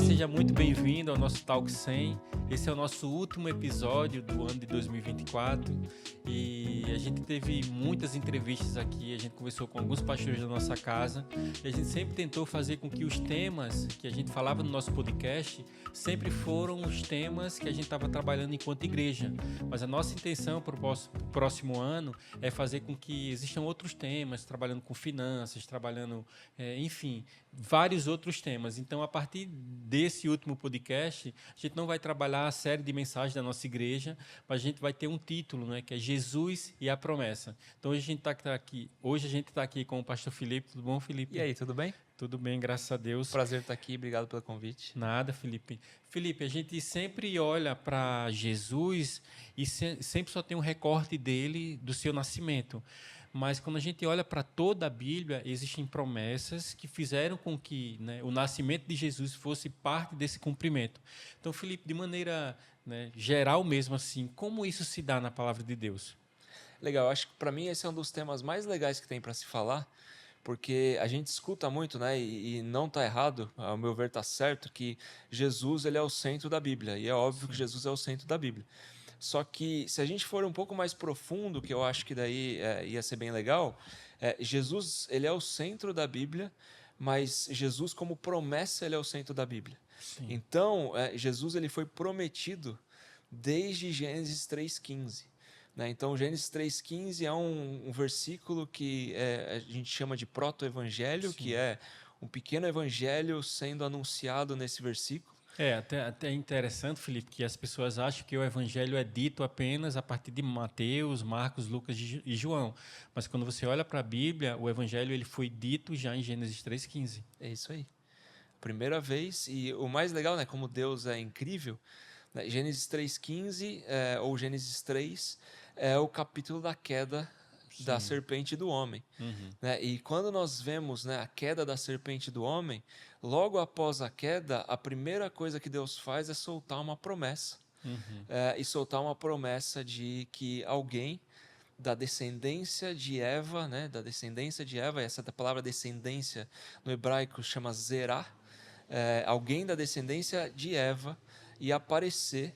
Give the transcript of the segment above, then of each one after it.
seja muito bem-vindo ao nosso Talk 100. Esse é o nosso último episódio do ano de 2024 e a gente teve muitas entrevistas aqui, a gente conversou com alguns pastores da nossa casa e a gente sempre tentou fazer com que os temas que a gente falava no nosso podcast sempre foram os temas que a gente estava trabalhando enquanto igreja. Mas a nossa intenção para o próximo ano é fazer com que existam outros temas, trabalhando com finanças, trabalhando, enfim, vários outros temas. Então, a partir desse último podcast, a gente não vai trabalhar a série de mensagens da nossa igreja, mas a gente vai ter um título, né, que é Jesus e a Promessa. Então, hoje a gente está aqui com o pastor Felipe. Tudo bom, Felipe? E aí, tudo bem? Tudo bem, graças a Deus. Prazer estar aqui, obrigado pelo convite. Nada, Felipe. Felipe, a gente sempre olha para Jesus e sempre só tem um recorte dele, do seu nascimento. Mas quando a gente olha para toda a Bíblia, existem promessas que fizeram com que, né, o nascimento de Jesus fosse parte desse cumprimento. Então, Felipe, de maneira, né, geral mesmo assim, como isso se dá na palavra de Deus? Legal, acho que para mim esse é um dos temas mais legais que tem para se falar, porque a gente escuta muito, né, e não está errado, ao meu ver está certo, que Jesus ele é o centro da Bíblia, e é óbvio que Jesus é o centro da Bíblia. Só que se a gente for um pouco mais profundo, que eu acho que daí ia ser bem legal, Jesus ele é o centro da Bíblia, mas Jesus como promessa ele é o centro da Bíblia. Sim. Então, Jesus ele foi prometido desde Gênesis 3,15. Então, Gênesis 3,15 é um versículo que a gente chama de proto-evangelho, que é um pequeno evangelho sendo anunciado nesse versículo. Até é interessante, Felipe, que as pessoas acham que o evangelho é dito apenas a partir de Mateus, Marcos, Lucas e João. Mas quando você olha para a Bíblia, o evangelho ele foi dito já em Gênesis 3,15. É isso aí. Primeira vez, e o mais legal, né, como Deus é incrível, né, Gênesis 3,15 ou Gênesis 3 é o capítulo da queda da serpente do homem. Né? E quando nós vemos, né, a queda da serpente do homem, logo após a queda, a primeira coisa que Deus faz é soltar uma promessa. E soltar uma promessa de que alguém da descendência de Eva, né, essa palavra descendência no hebraico chama Zerá, alguém da descendência de Eva ia aparecer,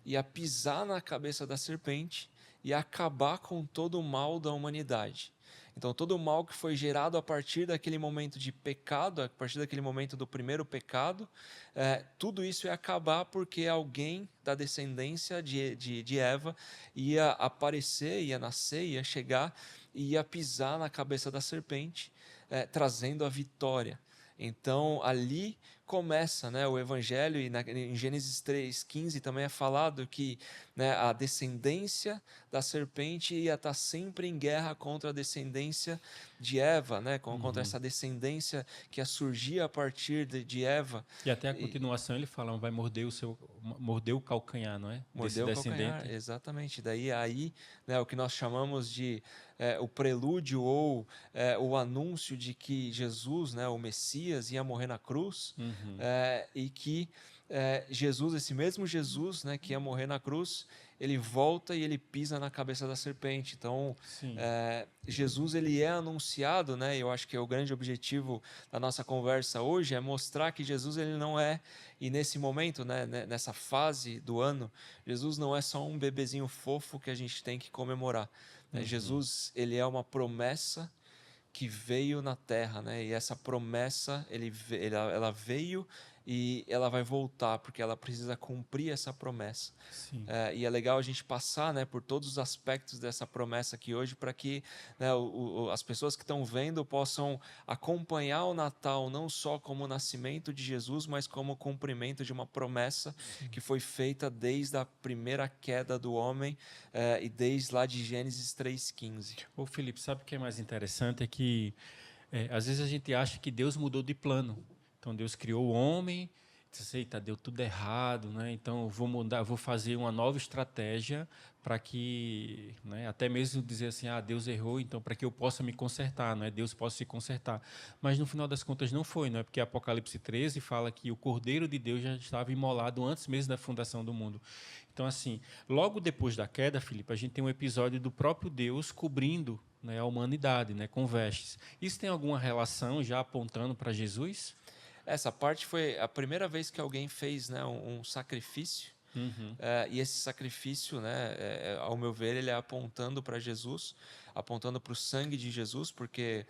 ia pisar na cabeça da serpente e acabar com todo o mal da humanidade. Então, todo o mal que foi gerado a partir daquele momento de pecado, a partir daquele momento do primeiro pecado, tudo isso ia acabar porque alguém da descendência de Eva ia aparecer, ia nascer, ia chegar e ia pisar na cabeça da serpente, trazendo a vitória. Então, ali começa, né, o evangelho, e em Gênesis 3,15 também é falado que, né, a descendência da serpente ia estar sempre em guerra contra a descendência de Eva, né, contra essa descendência que ia surgir a partir de Eva. E até a continuação ele fala, vai morder o calcanhar, não é? Mordeu o calcanhar, exatamente. Daí aí, né, o que nós chamamos de o prelúdio ou o anúncio de que Jesus, né, o Messias, ia morrer na cruz, e que Jesus, esse mesmo Jesus, né, que ia morrer na cruz, ele volta e ele pisa na cabeça da serpente. Então, Jesus ele é anunciado, né, eu acho que é o grande objetivo da nossa conversa hoje, é mostrar que Jesus ele não é, e nesse momento, né, nessa fase do ano, Jesus não é só um bebezinho fofo que a gente tem que comemorar. Jesus ele é uma promessa que veio na Terra, né? E essa promessa ela veio e ela vai voltar, porque ela precisa cumprir essa promessa. E é legal a gente passar, né, por todos os aspectos dessa promessa aqui hoje, para que, né, as pessoas que estão vendo possam acompanhar o Natal não só como o nascimento de Jesus, mas como o cumprimento de uma promessa que foi feita desde a primeira queda do homem e desde lá de Gênesis 3,15. Ô Felipe, sabe o que é mais interessante? É que às vezes a gente acha que Deus mudou de plano. Então Deus criou o homem, disse, eita, deu tudo errado, né? Então eu vou mudar, vou fazer uma nova estratégia para que, né, até mesmo dizer assim, Deus errou, então para que eu possa me consertar, né? Deus possa se consertar. Mas no final das contas não foi, não é? Porque Apocalipse 13 fala que o Cordeiro de Deus já estava imolado antes mesmo da fundação do mundo. Então assim, logo depois da queda, Felipe, a gente tem um episódio do próprio Deus cobrindo, né, a humanidade, né, com vestes. Isso tem alguma relação já apontando para Jesus? Essa parte foi a primeira vez que alguém fez, né, um sacrifício. E esse sacrifício, né, ao meu ver, ele é apontando para Jesus, apontando para o sangue de Jesus, porque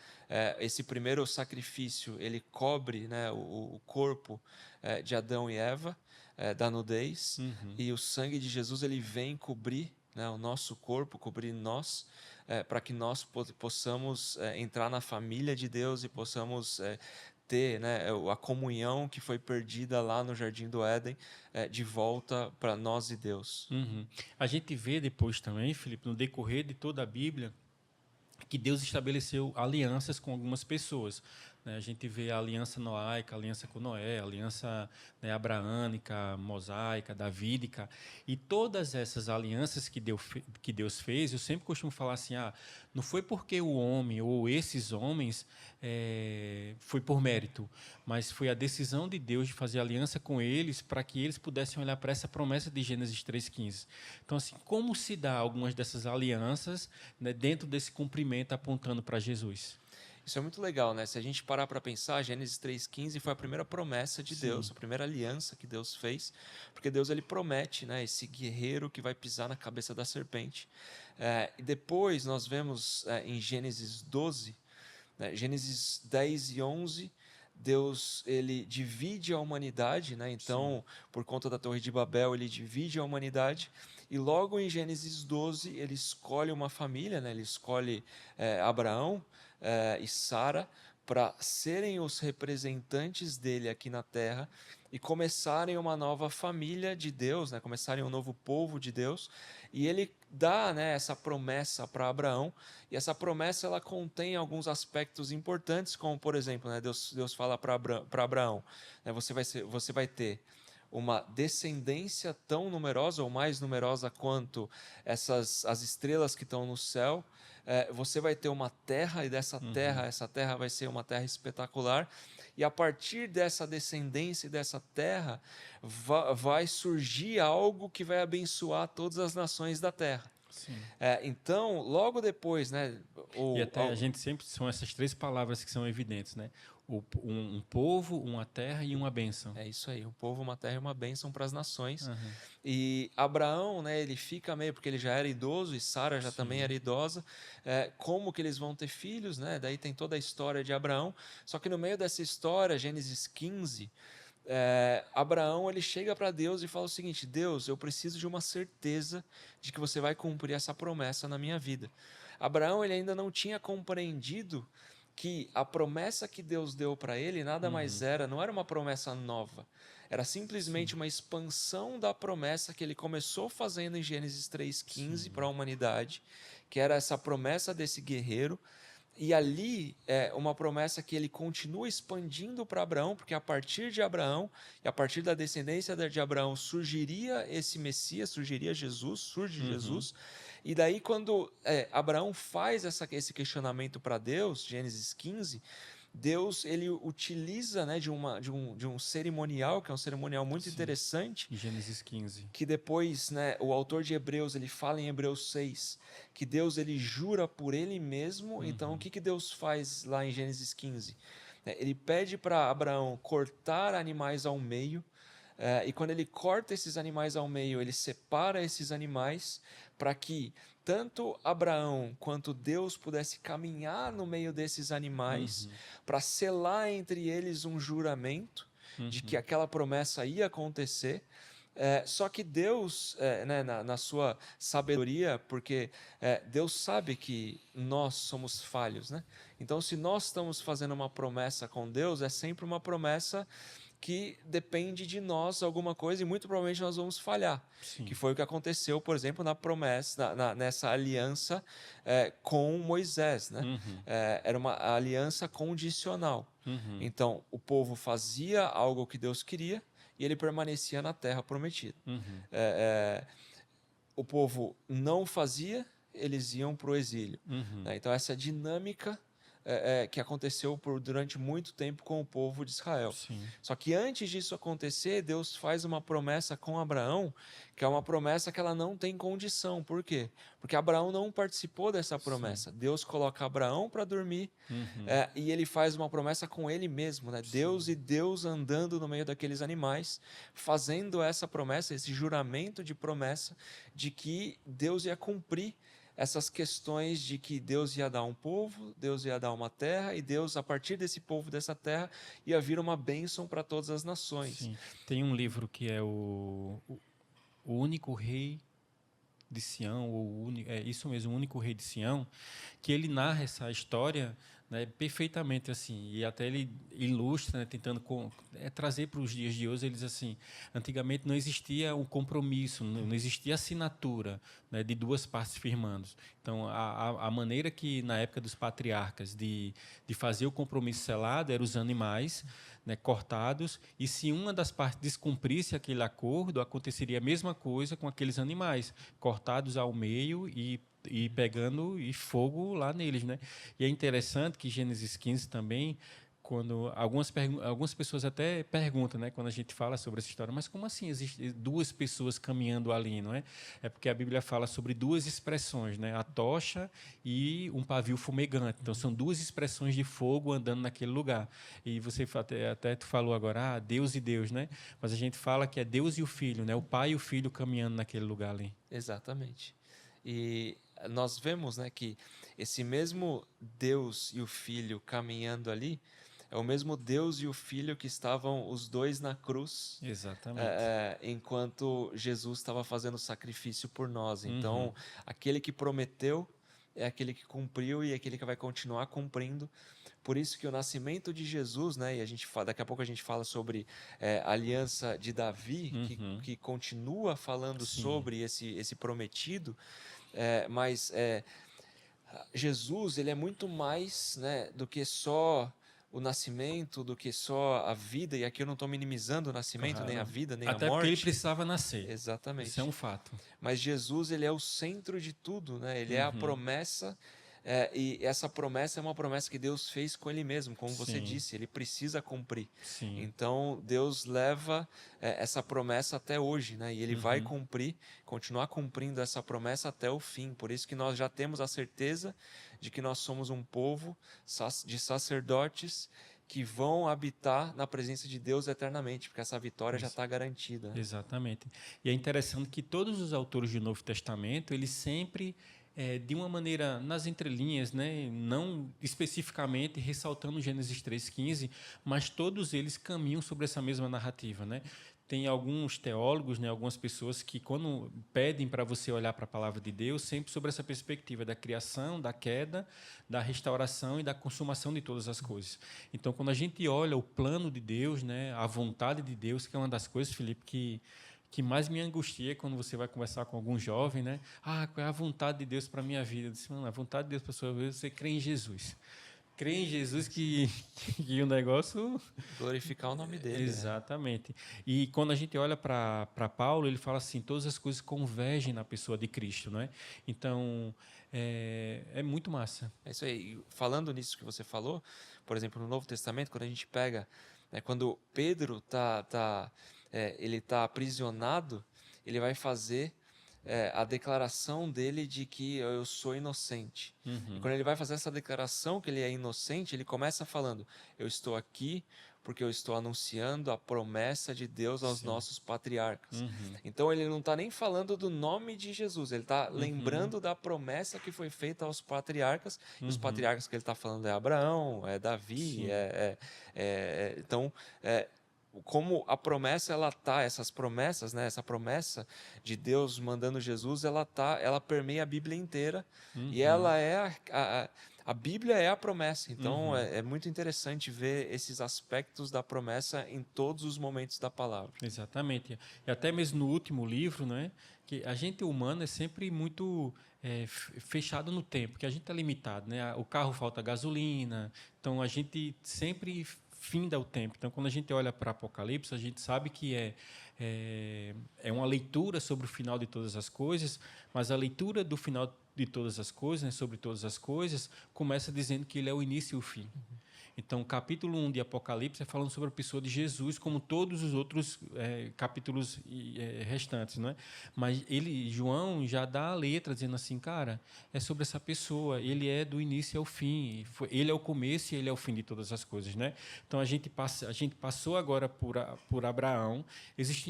esse primeiro sacrifício ele cobre, né, o corpo de Adão e Eva da nudez, e o sangue de Jesus ele vem cobrir, né, o nosso corpo, cobrir nós, para que nós possamos entrar na família de Deus e possamos ter, né, a comunhão que foi perdida lá no Jardim do Éden de volta para nós e Deus. A gente vê depois também, Felipe, no decorrer de toda a Bíblia, que Deus estabeleceu alianças com algumas pessoas. A gente vê a aliança noaica, a aliança com Noé, a aliança, né, abraâmica, mosaica, davídica, e todas essas alianças que Deus fez, eu sempre costumo falar assim, não foi porque o homem ou esses homens foi por mérito, mas foi a decisão de Deus de fazer aliança com eles para que eles pudessem olhar para essa promessa de Gênesis 3,15. Então, assim, como se dá algumas dessas alianças, né, dentro desse cumprimento apontando para Jesus? Isso é muito legal, né? Se a gente parar para pensar, Gênesis 3,15 foi a primeira promessa de Deus, a primeira aliança que Deus fez, porque Deus ele promete, né, esse guerreiro que vai pisar na cabeça da serpente. E depois nós vemos em Gênesis 12, né, Gênesis 10 e 11, Deus ele divide a humanidade, né? Então, por conta da Torre de Babel, ele divide a humanidade. E logo em Gênesis 12, ele escolhe uma família, né? Ele escolhe Abraão e Sara para serem os representantes dele aqui na terra e começarem uma nova família de Deus, né? Começarem um novo povo de Deus. E ele dá, né, essa promessa para Abraão, e essa promessa ela contém alguns aspectos importantes, como por exemplo, né, Deus fala para Abraão, né, você vai ter uma descendência tão numerosa ou mais numerosa quanto as estrelas que estão no céu. Você vai ter uma terra, e dessa terra, essa terra vai ser uma terra espetacular. E a partir dessa descendência e dessa terra, vai surgir algo que vai abençoar todas as nações da terra. Então, logo depois, né? E até a gente sempre são essas três palavras que são evidentes, né? Um povo, uma terra e uma bênção. É isso aí, um povo, uma terra e uma bênção para as nações. E Abraão, né, ele fica meio, porque ele já era idoso e Sara já também era idosa, como que eles vão ter filhos, né? Daí tem toda a história de Abraão, só que no meio dessa história, Gênesis 15, Abraão ele chega para Deus e fala o seguinte: Deus, eu preciso de uma certeza de que você vai cumprir essa promessa na minha vida. Abraão ele ainda não tinha compreendido que a promessa que Deus deu para ele nada mais não era uma promessa nova, era simplesmente uma expansão da promessa que ele começou fazendo em Gênesis 3,15 para a humanidade, que era essa promessa desse guerreiro. E ali é uma promessa que ele continua expandindo para Abraão, porque a partir de Abraão e a partir da descendência de Abraão surgiria esse Messias, surge Jesus. E daí quando Abraão faz esse questionamento para Deus, Gênesis 15, Deus ele utiliza, né, de um cerimonial, que é um cerimonial muito interessante. Em Gênesis 15. Que depois, né, o autor de Hebreus ele fala em Hebreus 6 que Deus ele jura por ele mesmo. Então o que Deus faz lá em Gênesis 15? Ele pede para Abraão cortar animais ao meio. E quando ele corta esses animais ao meio, ele separa esses animais para que tanto Abraão quanto Deus pudesse caminhar no meio desses animais para selar entre eles um juramento de que aquela promessa ia acontecer. Só que Deus, né, na sua sabedoria, porque Deus sabe que nós somos falhos, né? Então, se nós estamos fazendo uma promessa com Deus, é sempre uma promessa que depende de nós alguma coisa e muito provavelmente nós vamos falhar. Que foi o que aconteceu, por exemplo, na promessa, nessa aliança com Moisés, né? Era uma aliança condicional. Então, o povo fazia algo que Deus queria e ele permanecia na terra prometida. O povo não fazia, eles iam para o exílio. Né? Então, essa dinâmica que aconteceu durante muito tempo com o povo de Israel. Sim. Só que antes disso acontecer, Deus faz uma promessa com Abraão, que é uma promessa que ela não tem condição. Por quê? Porque Abraão não participou dessa promessa. Sim. Deus coloca Abraão para dormir, e ele faz uma promessa com ele mesmo, né? Deus e Deus andando no meio daqueles animais, fazendo essa promessa, esse juramento de promessa de que Deus ia cumprir essas questões de que Deus ia dar um povo, Deus ia dar uma terra, e Deus, a partir desse povo, dessa terra, ia vir uma bênção para todas as nações. Sim. Tem um livro que é o Único Rei de Sião, é isso mesmo, o Único Rei de Sião, que ele narra essa história, né, perfeitamente assim, e até ele ilustra, né, tentando trazer para os dias de hoje. Ele diz assim: antigamente não existia um compromisso, não existia assinatura, né, de duas partes firmando. Então a maneira que na época dos patriarcas de fazer o compromisso selado era os animais, né, cortados, e se uma das partes descumprisse aquele acordo, aconteceria a mesma coisa com aqueles animais cortados ao meio e pegando fogo lá neles, né? E é interessante que Gênesis 15 também, quando algumas pessoas até perguntam, né, quando a gente fala sobre essa história, mas como assim existem duas pessoas caminhando ali, não é? É porque a Bíblia fala sobre duas expressões, né? A tocha e um pavio fumegante. Então são duas expressões de fogo andando naquele lugar. E você até tu falou agora, Deus e Deus, né? Mas a gente fala que é Deus e o Filho, né? O Pai e o Filho caminhando naquele lugar ali. Exatamente. E nós vemos, né, que esse mesmo Deus e o Filho caminhando ali é o mesmo Deus e o Filho que estavam os dois na cruz, Exatamente. enquanto Jesus estava fazendo o sacrifício por nós. Então, aquele que prometeu é aquele que cumpriu e é aquele que vai continuar cumprindo. Por isso que o nascimento de Jesus, né, e daqui a pouco a gente fala sobre a aliança de Davi, que continua falando Sim. sobre esse prometido, mas Jesus, ele é muito mais, né, do que só o nascimento, do que só a vida, e aqui eu não estou minimizando o nascimento, nem a Claro. vida, nem Até a morte. porque ele precisava nascer. Exatamente. Isso é um fato. Mas Jesus, ele é o centro de tudo, né? Ele é a promessa, e essa promessa é uma promessa que Deus fez com ele mesmo, como você disse, ele precisa cumprir. Sim. Então, Deus leva essa promessa até hoje, né? E ele vai continuar cumprindo essa promessa até o fim. Por isso que nós já temos a certeza de que nós somos um povo de sacerdotes que vão habitar na presença de Deus eternamente, porque essa vitória já está garantida. Né? Exatamente. E é interessante que todos os autores do Novo Testamento, eles sempre, de uma maneira, nas entrelinhas, né, não especificamente ressaltando Gênesis 3,15, mas todos eles caminham sobre essa mesma narrativa, né? Tem alguns teólogos, né, algumas pessoas que, quando pedem para você olhar para a palavra de Deus, sempre sobre essa perspectiva da criação, da queda, da restauração e da consumação de todas as coisas. Então, quando a gente olha o plano de Deus, né, a vontade de Deus, que é uma das coisas, Felipe, que mais me angustia quando você vai conversar com algum jovem, né? Qual é a vontade de Deus para a minha vida? Eu disse, a vontade de Deus para a sua vida é você crer em Jesus. Crê em Jesus que o negócio... Glorificar o nome dele. Exatamente. E quando a gente olha para Paulo, ele fala assim, todas as coisas convergem na pessoa de Cristo, não é? Então, é muito massa. É isso aí. Falando nisso que você falou, por exemplo, no Novo Testamento, quando a gente pega, quando Pedro ele tá aprisionado, ele vai fazer a declaração dele de que eu sou inocente. E quando ele vai fazer essa declaração que ele é inocente, ele começa falando, eu estou aqui porque eu estou anunciando a promessa de Deus aos nossos patriarcas. Então ele não está nem falando do nome de Jesus, ele está lembrando da promessa que foi feita aos patriarcas. E os patriarcas que ele está falando é Abraão, é Davi, então... como a promessa essas promessas, né, essa promessa de Deus mandando Jesus, ela permeia a Bíblia inteira, e ela é a Bíblia é a promessa. Então é muito interessante ver esses aspectos da promessa em todos os momentos da palavra. Exatamente. E até mesmo no último livro, né, que a gente humano é sempre muito fechado no tempo, porque a gente é limitado, né? O carro falta gasolina, então a gente sempre finda o tempo. Então, quando a gente olha para Apocalipse, a gente sabe que é uma leitura sobre o final de todas as coisas, mas a leitura do final de todas as coisas, né, sobre todas as coisas, começa dizendo que ele é o início e o fim. Então, o capítulo 1 de Apocalipse é falando sobre a pessoa de Jesus, como todos os outros capítulos restantes, né? Mas João já dá a letra dizendo assim, cara, é sobre essa pessoa, ele é do início ao fim, ele é o começo e ele é o fim de todas as coisas, né? Então, a gente passou agora por Abraão, existe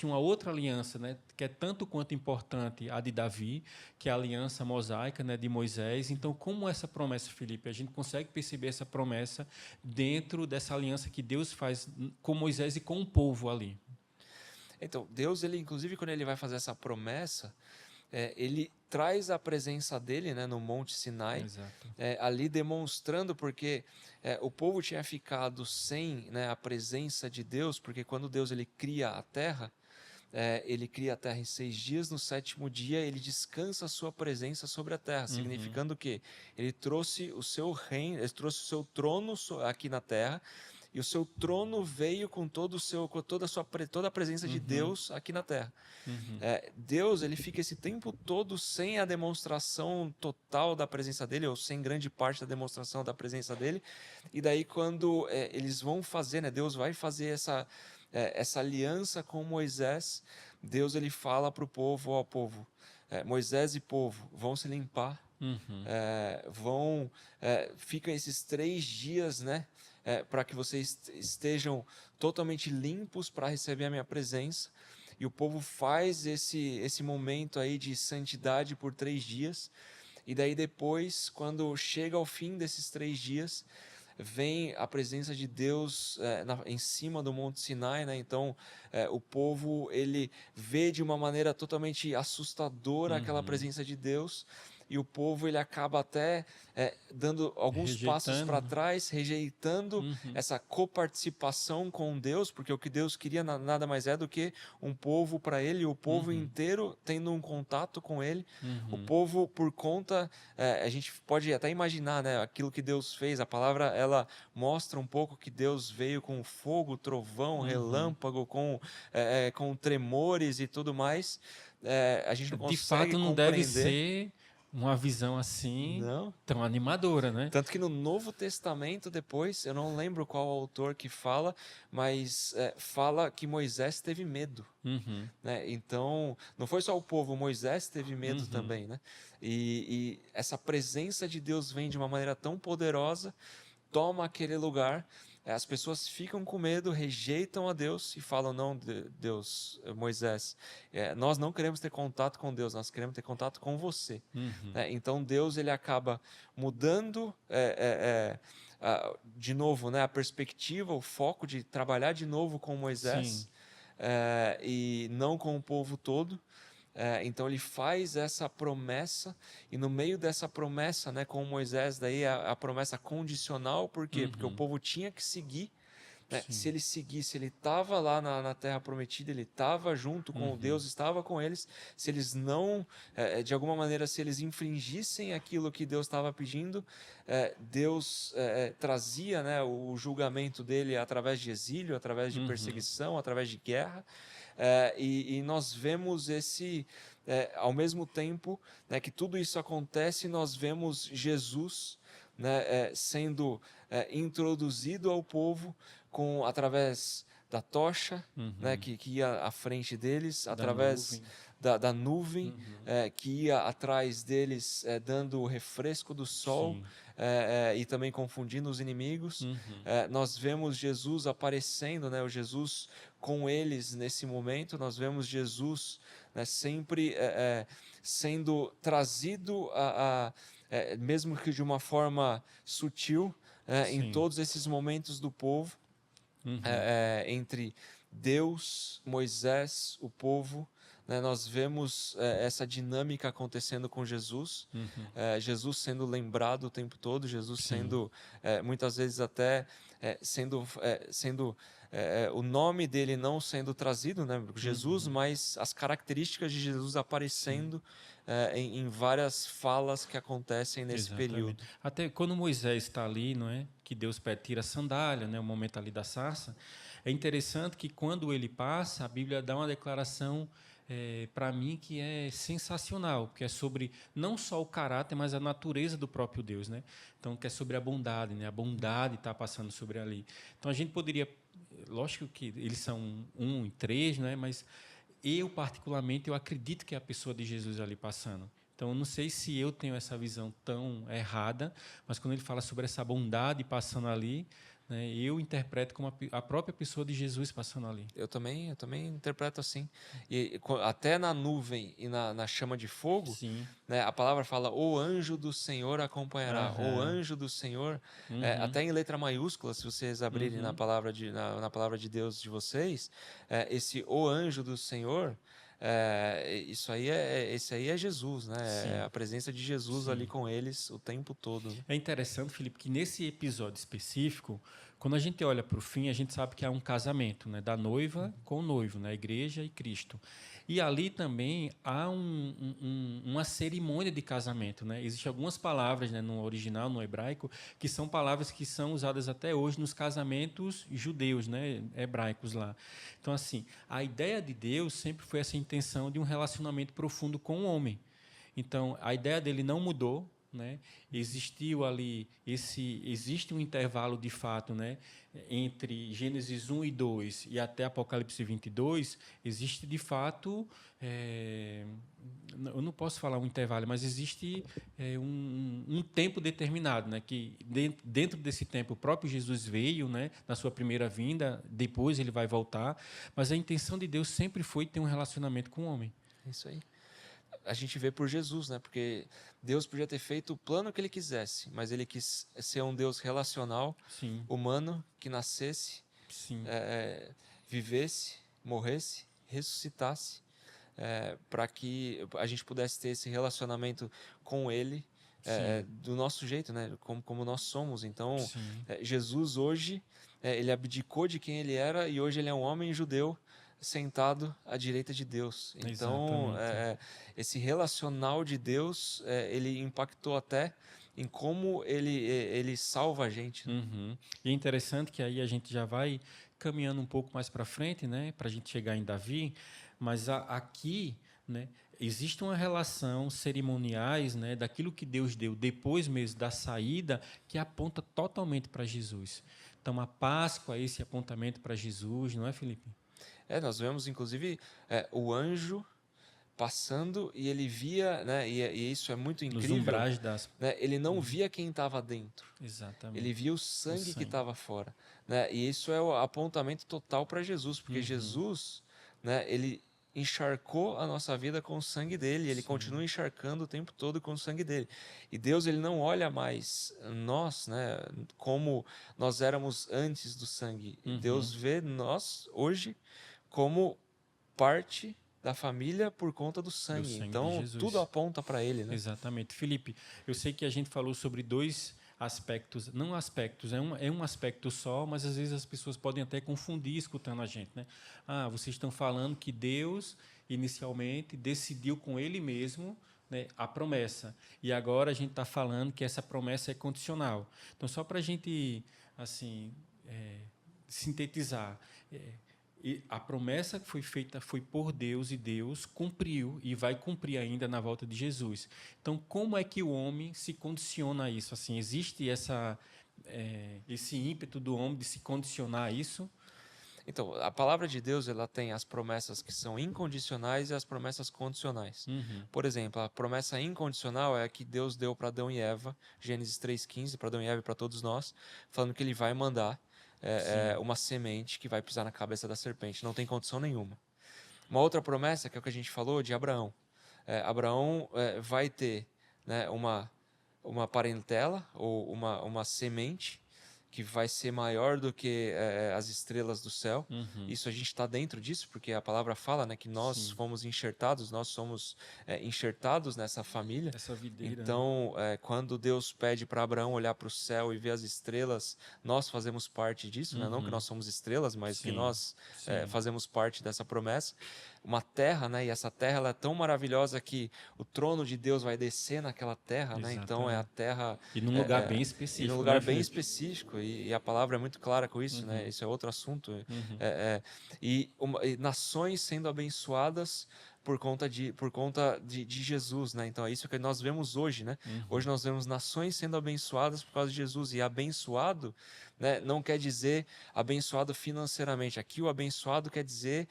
uma outra aliança, né? Que é tanto quanto importante a de Davi, que é a aliança mosaica, né? De Moisés. Então, como essa promessa, Felipe, a gente consegue perceber essa promessa dentro dessa aliança que Deus faz com Moisés e com o povo ali. Então, Deus, inclusive, quando ele vai fazer essa promessa, ele traz a presença dele, né, no Monte Sinai, ali demonstrando, porque o povo tinha ficado sem, né, a presença de Deus, porque quando Deus ele cria a terra, ele cria a terra em 6 dias, no 7º dia ele descansa a sua presença sobre a terra, significando que ele trouxe o seu reino, ele trouxe o seu trono aqui na terra, e o seu trono veio com toda a presença de Deus aqui na terra. Deus ele fica esse tempo todo sem a demonstração total da presença dele, ou sem grande parte da demonstração da presença dele, e daí quando eles vão fazer, né, Deus vai fazer essa aliança com Moisés, Deus ele fala para o povo, ó povo, Moisés e povo vão se limpar, ficam esses 3 dias, né, para que vocês estejam totalmente limpos para receber a minha presença, e o povo faz esse momento aí de santidade por 3 dias, e daí depois, quando chega ao fim desses 3 dias, vem a presença de Deus em cima do Monte Sinai, né? Então o povo ele vê de uma maneira totalmente assustadora aquela presença de Deus, e o povo ele acaba até dando alguns passos para trás, rejeitando essa coparticipação com Deus, porque o que Deus queria nada mais é do que um povo para ele, o povo inteiro tendo um contato com ele. O povo, por conta, a gente pode até imaginar, né, aquilo que Deus fez, a palavra ela mostra um pouco que Deus veio com fogo, trovão, relâmpago, com tremores e tudo mais. A gente não consegue de fato não compreender. Deve ser uma visão assim não. Tão animadora, né? Tanto que no Novo Testamento depois, eu não lembro qual autor que fala, mas fala que Moisés teve medo. Né? Então, não foi só o povo, Moisés teve medo também. Né? E essa presença de Deus vem de uma maneira tão poderosa, toma aquele lugar, as pessoas ficam com medo, rejeitam a Deus e falam, não, Deus, Moisés, nós não queremos ter contato com Deus, nós queremos ter contato com você. Então Deus ele acaba mudando de novo, né, a perspectiva, o foco de trabalhar de novo com Moisés, e não com o povo todo. Então ele faz essa promessa, e no meio dessa promessa, né, com Moisés, daí a promessa condicional, por quê? Porque o povo tinha que seguir, né? Se ele seguisse, ele estava lá na terra prometida, ele estava junto com Deus, estava com eles. Se eles não, de alguma maneira, se eles infringissem aquilo que Deus estava pedindo, Deus trazia, né, o julgamento dele através de exílio, através de perseguição, através de guerra. E nós vemos ao mesmo tempo, né, que tudo isso acontece, nós vemos Jesus, né, sendo introduzido ao povo através da tocha, né, que ia à frente deles, através da nuvem, que ia atrás deles, dando o refresco do sol, e também confundindo os inimigos. Nós vemos Jesus aparecendo, né, o Jesus com eles nesse momento. Nós vemos Jesus, né, sempre sendo trazido, mesmo que de uma forma sutil, em todos esses momentos do povo, entre Deus, Moisés, o povo, né, nós vemos essa dinâmica acontecendo com Jesus, Jesus sendo lembrado o tempo todo, Jesus sendo, muitas vezes até, sendo o nome dele não sendo trazido, né, Jesus, mas as características de Jesus aparecendo em várias falas que acontecem nesse período. Até quando Moisés está ali, não é? Que Deus tira a sandália, né? O momento ali da sarça. É interessante que quando ele passa, a Bíblia dá uma declaração para mim, que é sensacional, porque é sobre não só o caráter, mas a natureza do próprio Deus, né? Então, que é sobre a bondade, né? A bondade está passando sobre ali. Então, a gente poderia, lógico que eles são um e três, né? Mas eu, particularmente, eu acredito que é a pessoa de Jesus ali passando. Então, eu não sei se eu tenho essa visão tão errada, mas quando ele fala sobre essa bondade passando ali, né, eu interpreto como a própria pessoa de Jesus passando ali. Eu também interpreto assim. E até na nuvem e na chama de fogo, Sim. né, a palavra fala: o anjo do Senhor acompanhará. O Aham. anjo do Senhor, Uhum. até em letra maiúscula, se vocês abrirem Uhum. na palavra de Deus de vocês, esse o anjo do Senhor, esse aí é Jesus, né? É Sim. a presença de Jesus ali Sim. com eles o tempo todo. É interessante, Felipe, que nesse episódio específico, quando a gente olha para o fim, a gente sabe que há um casamento, né, da noiva com o noivo, né, a igreja e Cristo. E ali também há uma cerimônia de casamento, né? Existem algumas palavras, né, no original, no hebraico, que são palavras que são usadas até hoje nos casamentos judeus, né, hebraicos lá. Então, assim, a ideia de Deus sempre foi essa intenção de um relacionamento profundo com o homem. Então, a ideia dele não mudou, né? Existiu ali existe um intervalo de fato, né, entre Gênesis 1 e 2 e até Apocalipse 22, existe de fato, eu não posso falar um intervalo, mas existe um tempo determinado, né, que dentro desse tempo o próprio Jesus veio, né, na sua primeira vinda, depois ele vai voltar, mas a intenção de Deus sempre foi ter um relacionamento com o homem. Isso aí. A gente vê por Jesus, né? Porque Deus podia ter feito o plano que ele quisesse, mas ele quis ser um Deus relacional, Sim, humano, que nascesse, sim, vivesse, morresse, ressuscitasse, para que a gente pudesse ter esse relacionamento com ele sim, do nosso jeito, né? Como nós somos. Então, sim. Jesus hoje, ele abdicou de quem ele era e hoje ele é um homem judeu sentado à direita de Deus. Então, Exatamente. esse relacional de Deus, ele impactou até em como ele salva a gente, né? Uhum. E é interessante que aí a gente já vai caminhando um pouco mais para frente, né, para a gente chegar em Davi, mas aqui, né, existe uma relação cerimoniais, né, daquilo que Deus deu depois mesmo da saída, que aponta totalmente para Jesus. Então a Páscoa é esse apontamento para Jesus, não é, Felipe? Nós vemos inclusive o anjo passando e ele via, né, e isso é muito Nos incrível, umbrais das. né, ele não via quem estava dentro, ele Exatamente. via o O sangue que sangue. estava fora, né, e isso é o apontamento total para Jesus, porque Uhum. Jesus, né, ele encharcou a nossa vida com o sangue dele, ele Sim. continua encharcando o tempo todo com o sangue dele. E Deus, ele não olha mais nós, né, como nós éramos antes do sangue. Uhum. Deus vê nós hoje como parte da família por conta do Do sangue. sangue de Então, tudo Jesus. aponta para ele, né? Exatamente. Felipe, eu sei que a gente falou sobre dois aspectos, não aspectos, é um aspecto só, mas às vezes as pessoas podem até confundir escutando a gente, né? Ah, vocês estão falando que Deus, inicialmente, decidiu com Ele mesmo, né, a promessa. E agora a gente está falando que essa promessa é condicional. Então, só para a gente, assim, sintetizar, e a promessa que foi feita foi por Deus e Deus cumpriu e vai cumprir ainda na volta de Jesus. Então, como é que o homem se condiciona a isso? Assim, existe esse ímpeto do homem de se condicionar a isso? Então, a palavra de Deus, ela tem as promessas que são incondicionais e as promessas condicionais. Uhum. Por exemplo, a promessa incondicional é a que Deus deu para Adão e Eva, Gênesis 3,15, para Adão e Eva e para todos nós, falando que ele vai mandar Sim. uma semente que vai pisar na cabeça da serpente. Não tem condição nenhuma. Uma outra promessa, que é o que a gente falou, de Abraão. Abraão vai ter, né, uma parentela ou uma semente que vai ser maior do que as estrelas do céu. Uhum. Isso a gente está dentro disso, porque a palavra fala, né, que nós Sim. fomos enxertados, nós somos enxertados nessa família. Essa videira, né? Então, quando Deus pede para Abraão olhar para o céu e ver as estrelas, nós fazemos parte disso, né? Não que Uhum. nós somos estrelas, mas que Sim. nós Sim. fazemos parte dessa promessa. Uma terra, né? E essa terra ela é tão maravilhosa que o trono de Deus vai descer naquela terra, né? Então é a Exatamente. terra E num lugar bem e num específico, lugar né, bem Felipe? específico e a palavra é muito clara com isso, né? Uhum. Isso é outro assunto. Uhum. E nações sendo abençoadas por conta de Jesus, né? Então é isso que nós vemos hoje, né? Hoje nós vemos nações sendo abençoadas por causa de Jesus. E abençoado, né, não quer dizer abençoado financeiramente. Aqui o abençoado quer dizer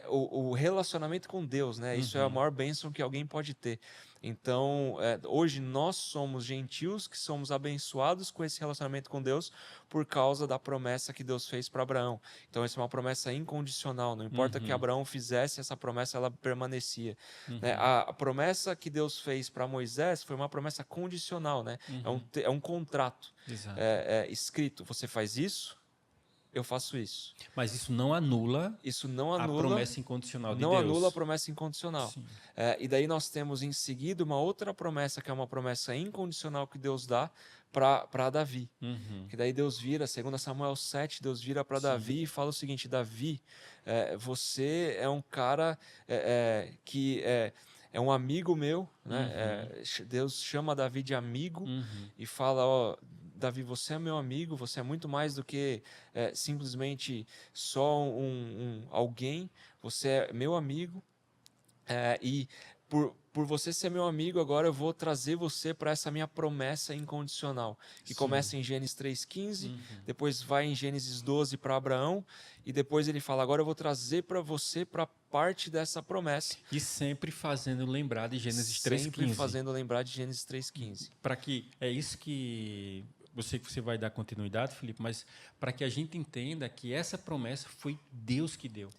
o relacionamento com Deus, né? Isso é a maior bênção que alguém pode ter. Então, hoje nós somos gentios que somos abençoados com esse relacionamento com Deus por causa da promessa que Deus fez para Abraão. Então, essa é uma promessa incondicional. Não importa o que Abraão fizesse, essa promessa ela permanecia. Né? A promessa que Deus fez para Moisés foi uma promessa condicional, né? É um contrato escrito. Você faz isso, eu faço isso. Mas isso não anula, a promessa incondicional de Deus. Não anula a promessa incondicional. E daí nós temos em seguida uma outra promessa, que é uma promessa incondicional que Deus dá para Davi. Que daí Deus vira, segundo Samuel 7, Deus vira para Davi e fala o seguinte: Davi, você é um cara que é um amigo meu, né? Deus chama Davi de amigo e fala, ó, Davi, você é meu amigo, você é muito mais do que simplesmente só alguém, você é meu amigo, e por você ser meu amigo, agora eu vou trazer você para essa minha promessa incondicional, que começa em Gênesis 3,15, depois vai em Gênesis 12 para Abraão, e depois ele fala, agora eu vou trazer para você para parte dessa promessa. E sempre fazendo lembrar de Gênesis 3,15. Sempre fazendo lembrar de Gênesis 3,15. Para que, é isso que você vai dar continuidade, Felipe, mas para que a gente entenda que essa promessa foi Deus que deu.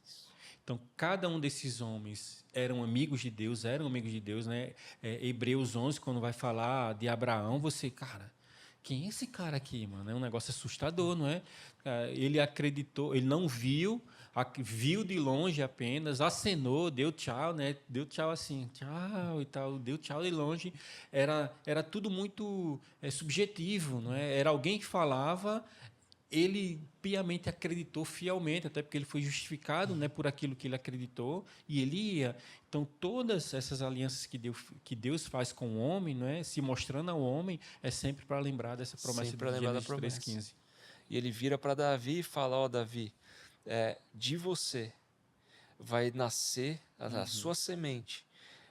Então, cada um desses homens eram amigos de Deus, né? Hebreus 11, quando vai falar de Abraão, cara, quem é esse cara aqui, mano? É um negócio assustador, não é? Ele acreditou, ele não viu, viu de longe apenas, acenou, deu tchau, né? Deu tchau assim, tchau e tal, deu tchau de longe. Era tudo muito subjetivo, não é? Era alguém que falava, ele piamente acreditou fielmente, até porque ele foi justificado, né, por aquilo que ele acreditou, e ele ia. Então, todas essas alianças que Deus faz com o homem, não é, se mostrando ao homem, é sempre para lembrar dessa promessa de Gênesis 3,15. E ele vira para Davi e fala, ó, Davi, de você vai nascer, a sua semente,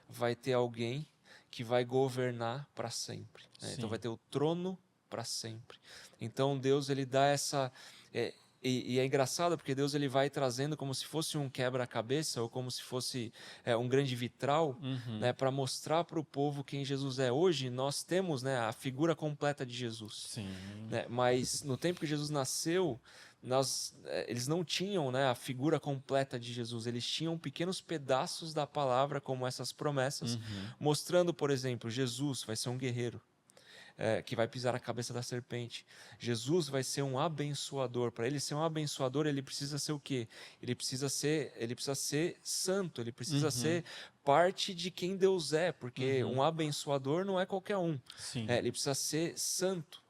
vai ter alguém que vai governar para sempre. Né? Então, vai ter o trono para sempre. Então Deus ele dá essa e é engraçado porque Deus ele vai trazendo como se fosse um quebra-cabeça ou como se fosse um grande vitral, né, para mostrar para o povo quem Jesus é. Hoje nós temos, né, a figura completa de Jesus. Né, mas no tempo que Jesus nasceu, eles não tinham, né, a figura completa de Jesus. Eles tinham pequenos pedaços da palavra, como essas promessas, mostrando, por exemplo, Jesus vai ser um guerreiro. Que vai pisar a cabeça da serpente. Jesus vai ser um abençoador. Para ele ser um abençoador, ele precisa ser o quê? Ele precisa ser santo, ele precisa ser parte de quem Deus é, porque um abençoador não é qualquer um. Ele precisa ser santo.